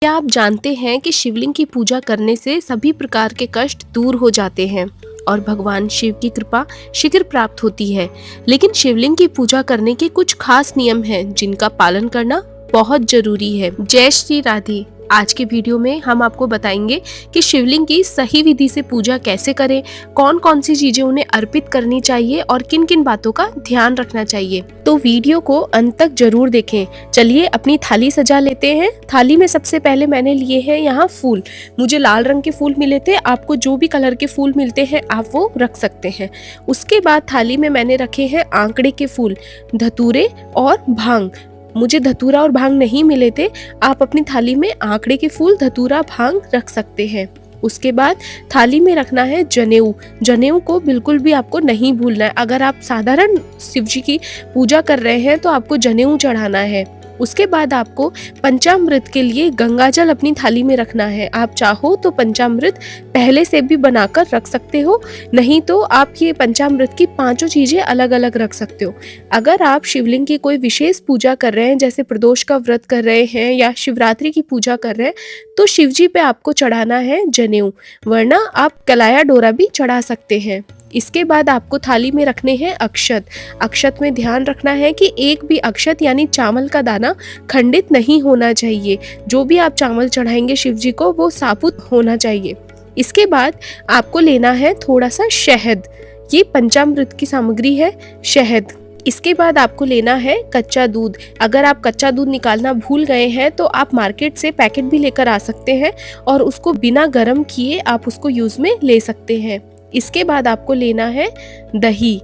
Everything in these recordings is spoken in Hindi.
क्या आप जानते हैं कि शिवलिंग की पूजा करने से सभी प्रकार के कष्ट दूर हो जाते हैं और भगवान शिव की कृपा शीघ्र प्राप्त होती है। लेकिन शिवलिंग की पूजा करने के कुछ खास नियम हैं जिनका पालन करना बहुत जरूरी है। जय श्री राधे। आज के वीडियो में हम आपको बताएंगे कि शिवलिंग की सही विधि से पूजा कैसे करें, कौन कौन सी चीजें उन्हें अर्पित करनी चाहिए और किन किन बातों का ध्यान रखना चाहिए। तो वीडियो को अंत तक जरूर देखें। चलिए अपनी थाली सजा लेते हैं। थाली में सबसे पहले मैंने लिए हैं यहाँ फूल। मुझे लाल रंग के फूल मिले थे, आपको जो भी कलर के फूल मिलते हैं आप वो रख सकते हैं। उसके बाद थाली में मैंने रखे हैं आंकड़े के फूल, धतूरे और भांग। मुझे धतूरा और भांग नहीं मिले थे, आप अपनी थाली में आंकड़े के फूल, धतूरा, भांग रख सकते हैं। उसके बाद थाली में रखना है जनेऊ। जनेऊ को बिल्कुल भी आपको नहीं भूलना है। अगर आप साधारण शिव जी की पूजा कर रहे हैं तो आपको जनेऊ चढ़ाना है। उसके बाद आपको पंचामृत के लिए गंगाजल अपनी थाली में रखना है। आप चाहो तो पंचामृत पहले से भी बनाकर रख सकते हो, नहीं तो आप ये पंचामृत की पांचों चीजें अलग अलग रख सकते हो। अगर आप शिवलिंग की कोई विशेष पूजा कर रहे हैं, जैसे प्रदोष का व्रत कर रहे हैं या शिवरात्रि की पूजा कर रहे हैं, तो शिव जी पे आपको चढ़ाना है जनेऊ, वरना आप कलाया डोरा भी चढ़ा सकते हैं। इसके बाद आपको थाली में रखने हैं अक्षत। अक्षत में ध्यान रखना है कि एक भी अक्षत यानी चावल का दाना खंडित नहीं होना चाहिए। जो भी आप चावल चढ़ाएंगे शिव जी को वो साबुत होना चाहिए। इसके बाद आपको लेना है थोड़ा सा शहद। ये पंचामृत की सामग्री है, शहद। इसके बाद आपको लेना है कच्चा दूध। अगर आप कच्चा दूध निकालना भूल गए हैं तो आप मार्केट से पैकेट भी लेकर आ सकते हैं और उसको बिना गर्म किए आप उसको यूज में ले सकते हैं। इसके बाद आपको लेना है दही।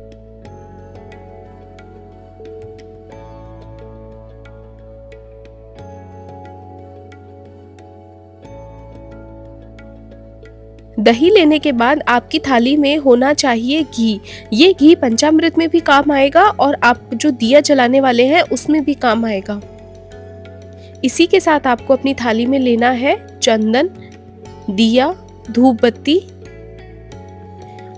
दही लेने के बाद आपकी थाली में होना चाहिए घी। ये घी पंचामृत में भी काम आएगा और आप जो दिया जलाने वाले हैं उसमें भी काम आएगा। इसी के साथ आपको अपनी थाली में लेना है चंदन, दिया, धूप बत्ती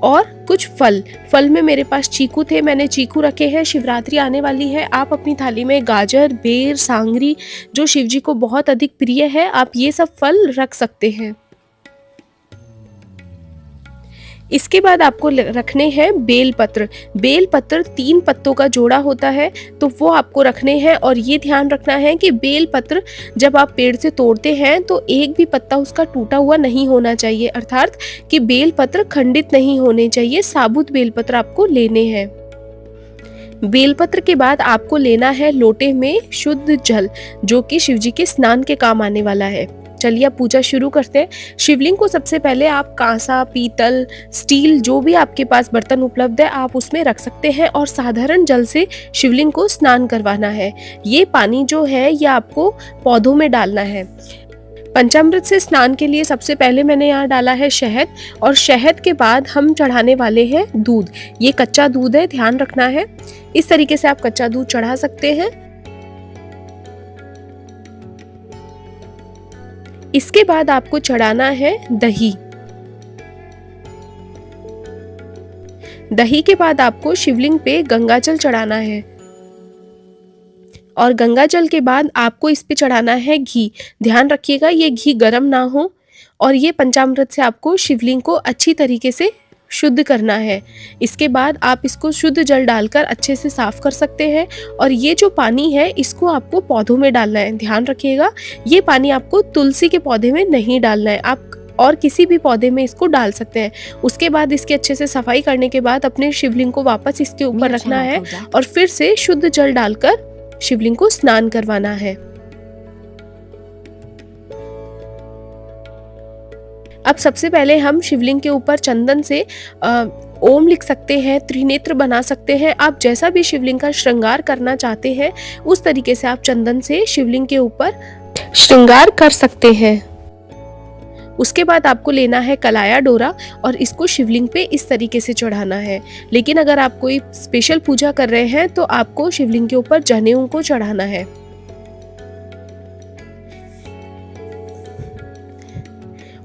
और कुछ फल। फल में मेरे पास चीकू थे, मैंने चीकू रखे हैं। शिवरात्रि आने वाली है, आप अपनी थाली में गाजर, बेर, सांगरी जो शिव जी को बहुत अधिक प्रिय है, आप ये सब फल रख सकते हैं। इसके बाद आपको रखने हैं बेलपत्र। बेलपत्र 3 पत्तों का जोड़ा होता है, तो वो आपको रखने हैं। और ये ध्यान रखना है कि बेलपत्र जब आप पेड़ से तोड़ते हैं तो एक भी पत्ता उसका टूटा हुआ नहीं होना चाहिए, अर्थात कि बेलपत्र खंडित नहीं होने चाहिए। साबुत बेलपत्र आपको लेने हैं। बेलपत्र के बाद आपको लेना है लोटे में शुद्ध जल, जो कि शिव जी के स्नान के काम आने वाला है। चलिए अब पूजा शुरू करते हैं। शिवलिंग को सबसे पहले आप कांसा, पीतल, स्टील, जो भी आपके पास बर्तन उपलब्ध है आप उसमें रख सकते हैं और साधारण जल से शिवलिंग को स्नान करवाना है। ये पानी जो है ये आपको पौधों में डालना है। पंचामृत से स्नान के लिए सबसे पहले मैंने यहाँ डाला है शहद, और शहद के बाद हम चढ़ाने वाले हैं दूध। ये कच्चा दूध है, ध्यान रखना है। इस तरीके से आप कच्चा दूध चढ़ा सकते हैं। इसके बाद आपको चढ़ाना है दही। दही के बाद आपको शिवलिंग पे गंगाजल चढ़ाना है और गंगाजल के बाद आपको इस पे चढ़ाना है घी। ध्यान रखिएगा ये घी गर्म ना हो। और ये पंचामृत से आपको शिवलिंग को अच्छी तरीके से शुद्ध करना है। इसके बाद आप इसको शुद्ध जल डालकर अच्छे से साफ कर सकते हैं। और ये जो पानी है इसको आपको पौधों में डालना है। ध्यान रखिएगा ये पानी आपको तुलसी के पौधे में नहीं डालना है, आप और किसी भी पौधे में इसको डाल सकते हैं। उसके बाद इसके अच्छे से सफाई करने के बाद अपने शिवलिंग को वापस इसके ऊपर रखना है और फिर से शुद्ध जल डालकर शिवलिंग को स्नान करवाना है। अब सबसे पहले हम शिवलिंग के ऊपर चंदन से ओम लिख सकते हैं, त्रिनेत्र बना सकते हैं। आप जैसा भी शिवलिंग का श्रृंगार करना चाहते हैं उस तरीके से आप चंदन से शिवलिंग के ऊपर श्रृंगार कर सकते हैं। उसके बाद आपको लेना है कलाया डोरा और इसको शिवलिंग पे इस तरीके से चढ़ाना है। लेकिन अगर आप कोई स्पेशल पूजा कर रहे हैं तो आपको शिवलिंग के ऊपर जनेऊ को चढ़ाना है।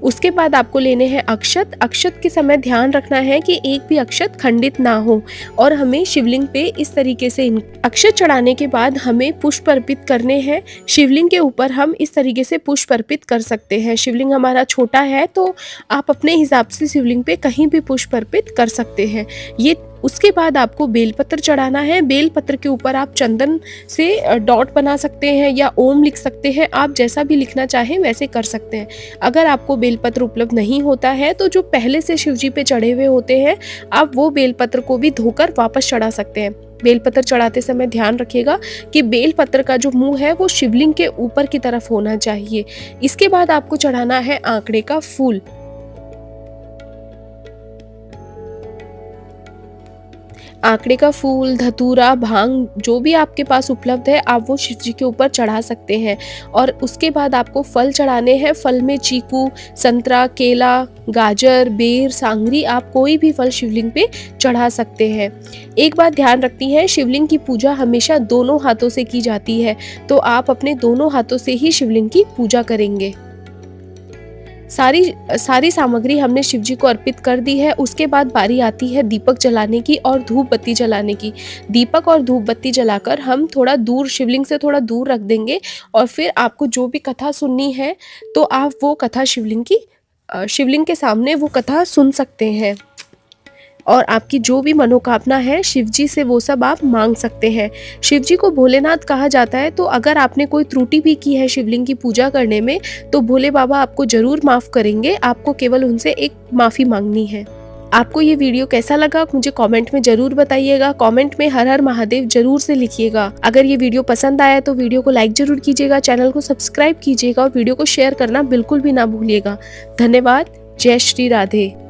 उसके बाद आपको लेने हैं अक्षत। अक्षत के समय ध्यान रखना है कि एक भी अक्षत खंडित ना हो और हमें शिवलिंग पे इस तरीके से अक्षत चढ़ाने के बाद हमें पुष्प अर्पित करने हैं। शिवलिंग के ऊपर हम इस तरीके से पुष्प अर्पित कर सकते हैं। शिवलिंग हमारा छोटा है तो आप अपने हिसाब से शिवलिंग पे कहीं भी पुष्प अर्पित कर सकते हैं। ये उसके बाद आपको बेलपत्र चढ़ाना है। बेलपत्र के ऊपर आप चंदन से डॉट बना सकते हैं या ओम लिख सकते हैं, आप जैसा भी लिखना चाहें वैसे कर सकते हैं। अगर आपको बेलपत्र उपलब्ध नहीं होता है तो जो पहले से शिवजी पे चढ़े हुए होते हैं आप वो बेलपत्र को भी धोकर वापस चढ़ा सकते हैं। बेलपत्र चढ़ाते समय ध्यान रखिएगा कि बेलपत्र का जो मुंह है वो शिवलिंग के ऊपर की तरफ होना चाहिए। इसके बाद आपको चढ़ाना है आंकड़े का फूल। आंकड़े का फूल, धतूरा, भांग जो भी आपके पास उपलब्ध है आप वो शिव जी के ऊपर चढ़ा सकते हैं। और उसके बाद आपको फल चढ़ाने हैं। फल में चीकू, संतरा, केला, गाजर, बेर, सांगरी, आप कोई भी फल शिवलिंग पे चढ़ा सकते हैं। एक बात ध्यान रखती है, शिवलिंग की पूजा हमेशा दोनों हाथों से की जाती है, तो आप अपने दोनों हाथों से ही शिवलिंग की पूजा करेंगे। सारी सामग्री हमने शिव जी को अर्पित कर दी है। उसके बाद बारी आती है दीपक जलाने की और धूप बत्ती जलाने की। दीपक और धूप बत्ती जलाकर हम थोड़ा दूर, शिवलिंग से थोड़ा दूर रख देंगे और फिर आपको जो भी कथा सुननी है तो आप वो कथा शिवलिंग के सामने वो कथा सुन सकते हैं और आपकी जो भी मनोकामना है शिव जी से वो सब आप मांग सकते हैं। शिव जी को भोलेनाथ कहा जाता है, तो अगर आपने कोई त्रुटि भी की है शिवलिंग की पूजा करने में तो भोले बाबा आपको ज़रूर माफ़ करेंगे। आपको केवल उनसे एक माफ़ी मांगनी है। आपको ये वीडियो कैसा लगा मुझे कमेंट में ज़रूर बताइएगा। कमेंट में हर हर महादेव जरूर से लिखिएगा। अगर ये वीडियो पसंद आया तो वीडियो को लाइक ज़रूर कीजिएगा, चैनल को सब्सक्राइब कीजिएगा और वीडियो को शेयर करना बिल्कुल भी ना भूलिएगा। धन्यवाद। जय श्री राधे।